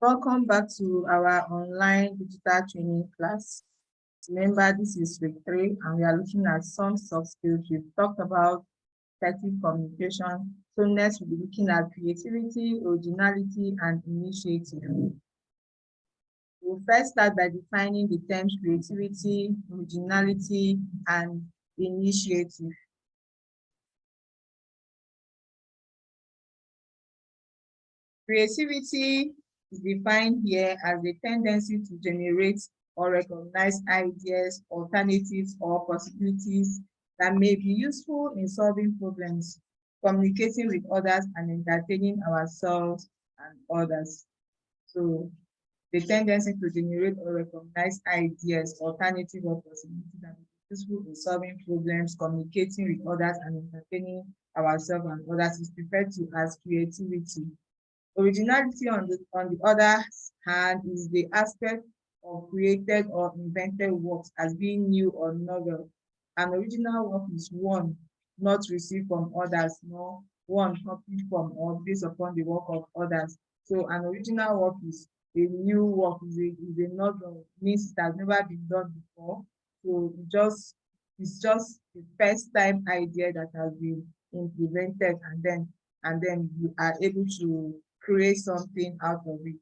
Welcome back to our online digital training class. Remember, this is week 3 and we are looking at some soft skills. We've talked about effective communication. So next we'll be looking at creativity, originality, and initiative. We'll first start by defining the terms creativity, originality, and initiative. Creativity is defined here as the tendency to generate or recognize ideas, alternatives, or possibilities that may be useful in solving problems, communicating with others, and entertaining ourselves and others. So the tendency to generate or recognize ideas, alternatives, or possibilities that may be useful in solving problems, communicating with others, and entertaining ourselves and others is referred to as creativity. Originality, on the other hand, is the aspect of created or invented works as being new or novel. An original work is one not received from others, nor one copied from or based upon the work of others. So an original work is a new work, is a novel, means it has never been done before. So it's just the first time idea that has been implemented, and then you are able to create something out of it.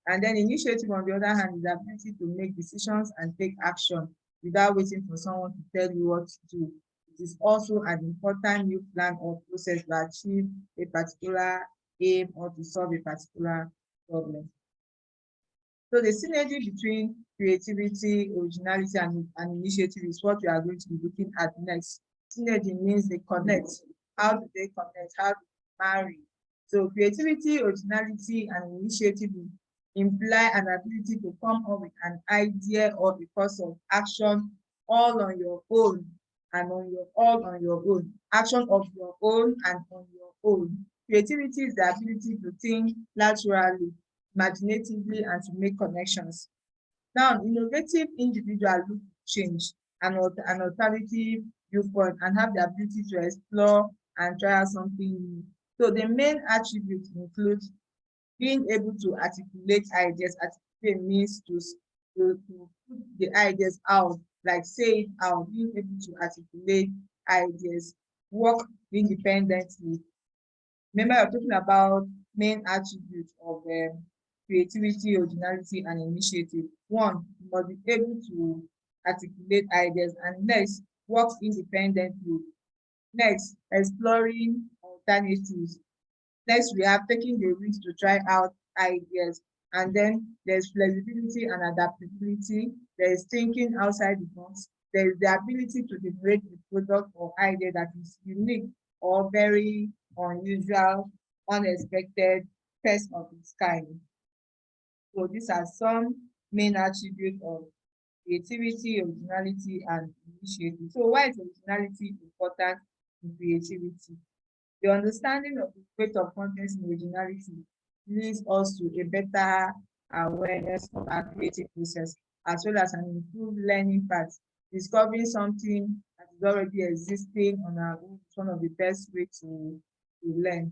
And then initiative, on the other hand, is the ability to make decisions and take action without waiting for someone to tell you what to do. It is also an important new plan or process to achieve a particular aim or to solve a particular problem. So the synergy between creativity, originality, and initiative is what we are going to be looking at next. Synergy means they connect. How do they connect? How do they marry? So creativity, originality, and initiative imply an ability to come up with an idea or a course of action all on your own and all on your own. Action of your own and on your own. Creativity is the ability to think laterally, imaginatively, and to make connections. Now, innovative individuals look to change an alternative viewpoint and have the ability to explore and try out something new. So the main attributes include being able to articulate ideas. Articulate means to put the ideas out, like say it out, being able to articulate ideas, work independently. Remember, we're talking about main attributes of creativity, originality, and initiative. One, you must be able to articulate ideas, and next, work independently. Next, exploring alternatives. Next, we have taking the risk to try out ideas. And then there's flexibility and adaptability. There's thinking outside the box. There's the ability to generate a product or idea that is unique or very unusual, unexpected, first of its kind. So these are some main attributes of creativity, originality, and initiative. So why is originality important in creativity? The understanding of the weight of content in originality leads us to a better awareness of our creative process, as well as an improved learning path. Discovering something that is already existing on our own is one of the best ways to learn.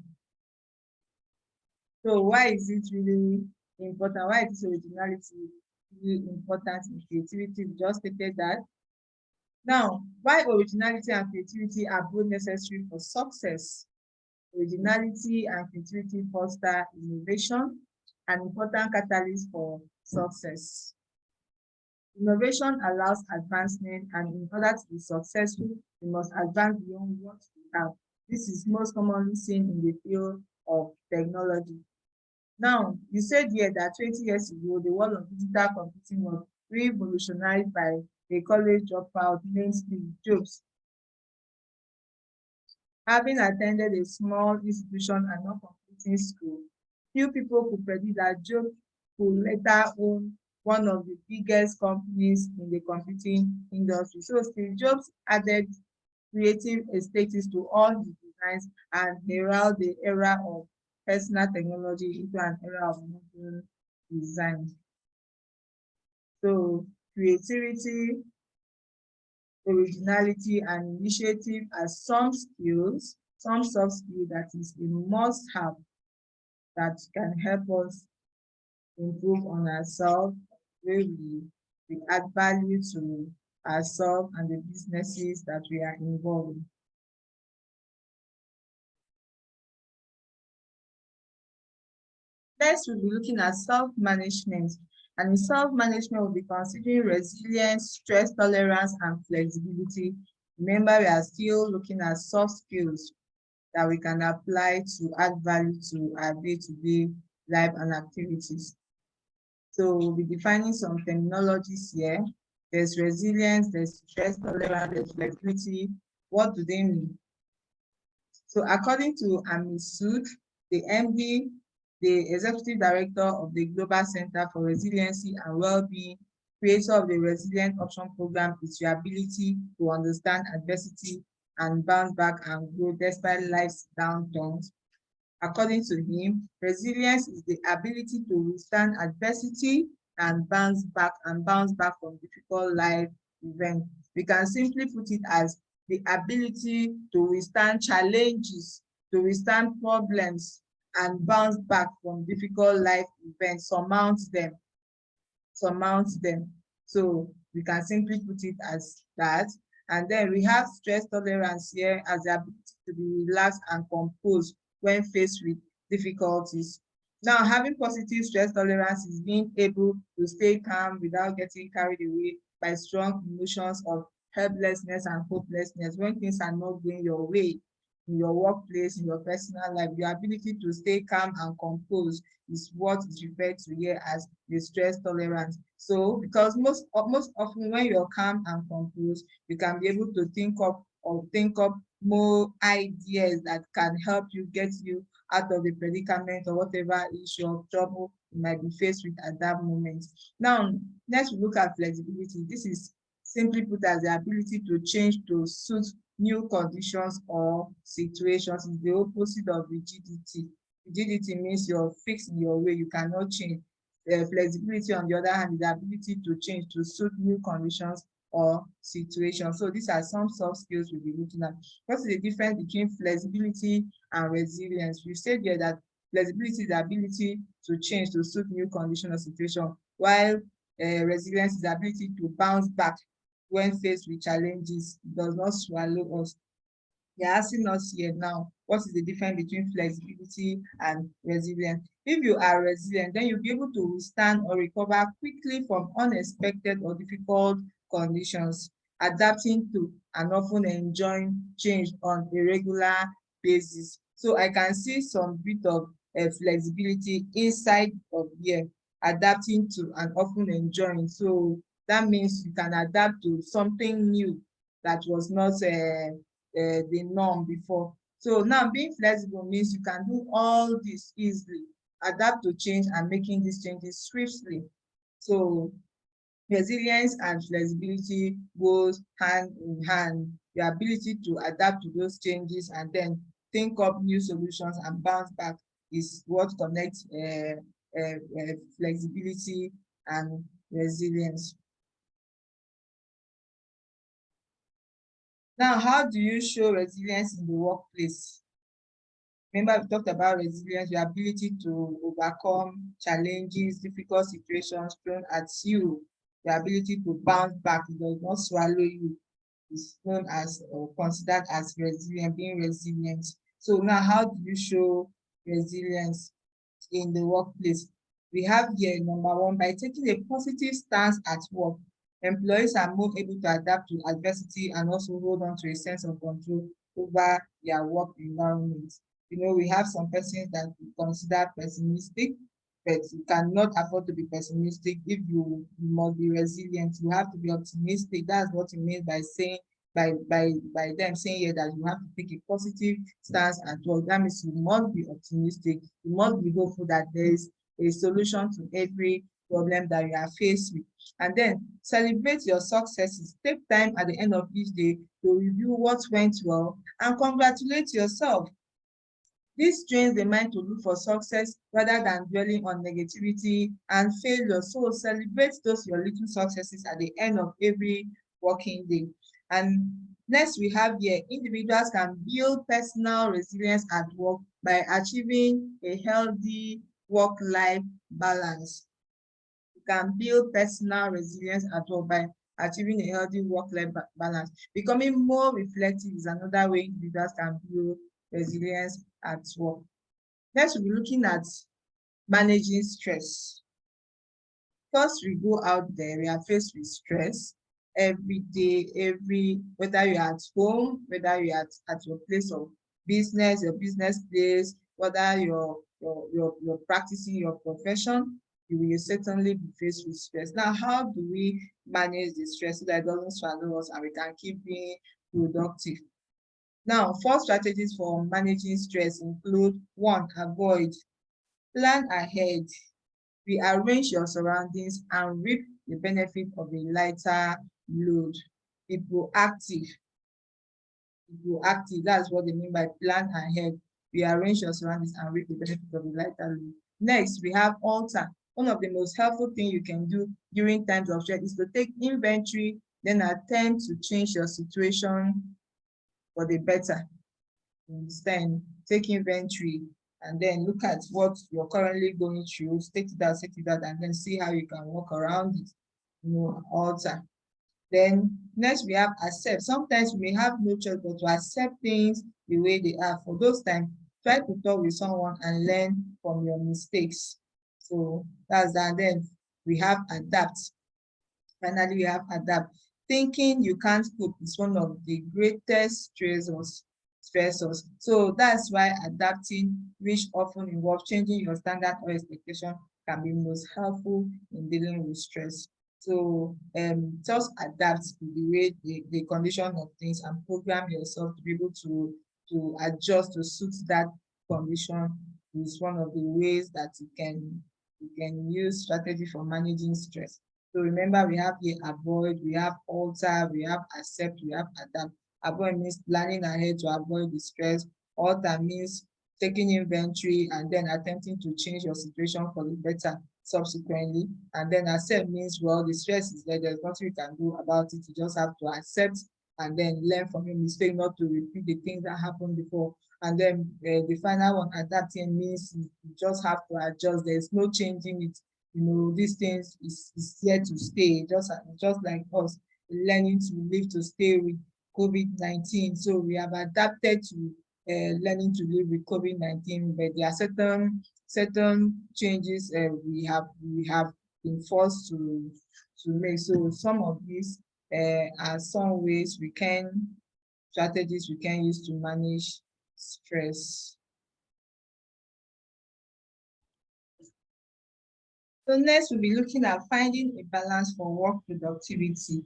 So why is it really important? Why is originality really important in creativity? We just stated that. Now, why originality and creativity are both necessary for success? Originality and creativity foster innovation, an important catalyst for success. Innovation allows advancement, and in order to be successful, we must advance beyond what we have. This is most commonly seen in the field of technology. Now, you said here that 20 years ago, the world of digital computing was revolutionized by a college dropout named Steve Jobs. Having attended a small institution and not completing school, few people could predict that Jobs could later own one of the biggest companies in the computing industry. So Steve Jobs added creative aesthetics to all his designs and heralded the era of personal technology into an era of modern design. So creativity, originality, and initiative are some skills, some soft skills that is a must-have that can help us improve on ourselves, where we add value to ourselves and the businesses that we are involved in. Next, we'll be looking at self-management. And in self-management, we'll be considering resilience, stress tolerance, and flexibility. Remember, we are still looking at soft skills that we can apply to add value to our day-to-day life and activities. So we'll be defining some terminologies here. There's resilience, there's stress tolerance, there's flexibility. What do they mean? So according to Amisud, the MD, the Executive Director of the Global Center for Resiliency and Wellbeing, creator of the Resilient Option Program, is your ability to understand adversity and bounce back and grow despite life's downturns. According to him, resilience is the ability to withstand adversity and bounce back from difficult life events. We can simply put it as the ability to withstand challenges, to withstand problems, and bounce back from difficult life events, surmount them. So we can simply put it as that. And then we have stress tolerance here as the ability to be relaxed and composed when faced with difficulties. Now, having positive stress tolerance is being able to stay calm without getting carried away by strong emotions of helplessness and hopelessness when things are not going your way in your workplace, in your personal life. Your ability to stay calm and composed is what is referred to here as the stress tolerance. So, because most often when you're calm and composed, you can be able to think up more ideas that can help you get you out of the predicament or whatever issue or trouble you might be faced with at that moment. Now, let's look at flexibility. This is simply put as the ability to change to suit new conditions or situations. Is the opposite of rigidity. Rigidity means you're fixed in your way, you cannot change. Flexibility, on the other hand, is the ability to change to suit new conditions or situations. So these are some soft skills we'll be looking at. What is the difference between flexibility and resilience? We've said here that flexibility is the ability to change to suit new condition or situation, while resilience is the ability to bounce back when faced with challenges. It does not swallow us. They're asking us here now, what is the difference between flexibility and resilience? If you are resilient, then you'll be able to withstand or recover quickly from unexpected or difficult conditions, adapting to and often enjoying change on a regular basis. So I can see some bit of flexibility inside of here, adapting to and often enjoying. So that means you can adapt to something new that was not the norm before. So now being flexible means you can do all this easily, adapt to change and making these changes swiftly. So resilience and flexibility goes hand in hand. The ability to adapt to those changes and then think up new solutions and bounce back is what connects flexibility and resilience. Now, how do you show resilience in the workplace? Remember, we talked about resilience, your ability to overcome challenges, difficult situations thrown at you, the ability to bounce back, it does not swallow you, is known as or considered as resilient, being resilient. So now, how do you show resilience in the workplace? We have here number one, by taking a positive stance at work. Employees are more able to adapt to adversity and also hold on to a sense of control over their work environment. You know, we have some persons that we consider pessimistic, but you cannot afford to be pessimistic. If you must be resilient, you have to be optimistic. That's what it means by saying, by them saying here that you have to take a positive stance at work. That means you must be optimistic. You must be hopeful that there is a solution to every problem that you are faced with. And then celebrate your successes. Take time at the end of each day to review what went well and congratulate yourself. This trains the mind to look for success rather than dwelling on negativity and failure. So celebrate those your little successes at the end of every working day. And next we have here, individuals can build personal resilience at work by achieving a healthy work-life balance. can build personal resilience at work by achieving a healthy work-life balance. Becoming more reflective is another way individuals can build resilience at work. Next, we'll be looking at managing stress. First, we go out there, we are faced with stress every day, whether you're at home, whether you're at your place of business, your business place, whether you're practicing your profession, you will certainly be faced with stress. Now, how do we manage the stress so that it doesn't swallow us and we can keep being productive? Now, 4 strategies for managing stress include: 1, avoid. Plan ahead. Rearrange your surroundings and reap the benefit of a lighter load. Be proactive. Be proactive. That's what they mean by plan ahead. Rearrange your surroundings and reap the benefit of a lighter load. Next, we have alter. One of the most helpful things you can do during times of stress is to take inventory, then attempt to change your situation for the better. You understand? Take inventory and then look at what you're currently going through, take it out, and then see how you can work around it, alter. Then next we have accept. Sometimes we may have no choice but to accept things the way they are. For those times, try to talk with someone and learn from your mistakes. So that's that. And then we have adapt. Finally, we have adapt. Thinking you can't cope is one of the greatest stressors. So that's why adapting, which often involves changing your standard or expectation, can be most helpful in dealing with stress. So just adapt to the way the condition of things and program yourself to be able to adjust to suit that condition is one of the ways that you can use strategy for managing stress. So remember, we have here avoid, we have alter, we have accept, we have adapt. Avoid means planning ahead to avoid the stress. Alter means taking inventory and then attempting to change your situation for the better subsequently. And then accept means, well, the stress is there, there's nothing you can do about it. You just have to accept and then learn from your mistake, not to repeat the things that happened before. And then the final one, adapting, means you just have to adjust. There's no changing it. These things is here to stay, just like us learning to live to stay with COVID-19. So we have adapted to learning to live with COVID-19, but there are certain changes we have been forced to make. So some of these are some ways strategies we can use to manage stress. So next, we'll be looking at finding a balance for work productivity.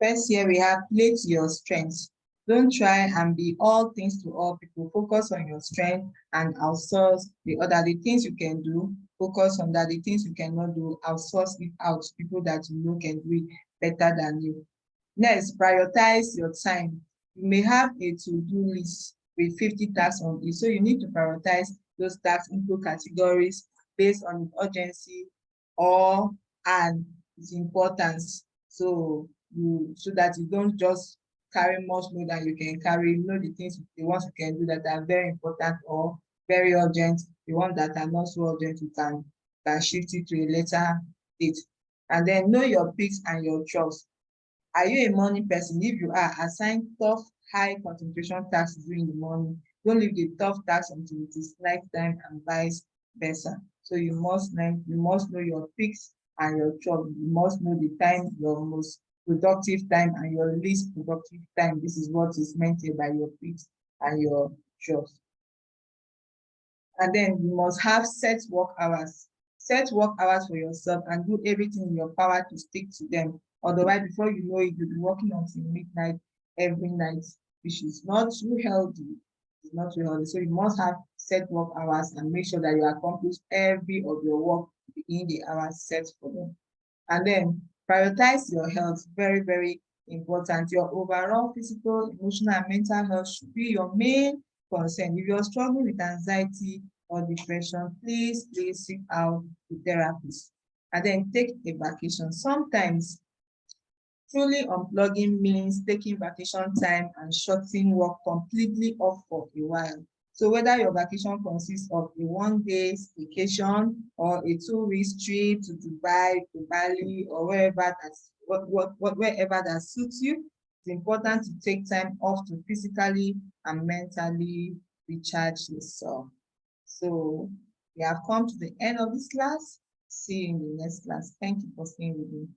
First, here we have play to your strengths. Don't try and be all things to all people. Focus on your strength and outsource the other. The things you can do, focus on that. The things you cannot do, outsource it out to people that you know can do it better than you. Next, prioritize your time. You may have a to-do list with 50 tasks on it. So you need to prioritize those tasks into categories based on urgency and its importance. So that you don't just carry much more than you can carry. The ones you can do that are very important or very urgent. The ones that are not so urgent, you can shift it to a later date. And then know your peaks and your troughs. Are you a morning person? If you are, assign tough, high concentration tasks during the morning. Don't leave the tough tasks until it is night time and vice versa. So you must know your peaks and your troughs. You must know the time, your most productive time and your least productive time. This is what is meant by your peaks and your troughs. And then you must have set work hours. Set work hours for yourself and do everything in your power to stick to them. Otherwise, before you know it, you'll be working until midnight every night, which is not too healthy. It's not too healthy. So you must have set work hours and make sure that you accomplish every of your work within the hours set for them. And then prioritize your health. Very, very important. Your overall physical, emotional, and mental health should be your main concern. If you're struggling with anxiety or depression, please seek out a therapist. And then take a vacation. Sometimes truly unplugging means taking vacation time and shutting work completely off for a while. So whether your vacation consists of a 1-day vacation or a 2-week trip to Dubai, to Bali, or wherever that suits you, it's important to take time off to physically and mentally recharge yourself. So we have come to the end of this class. See you in the next class. Thank you for staying with me.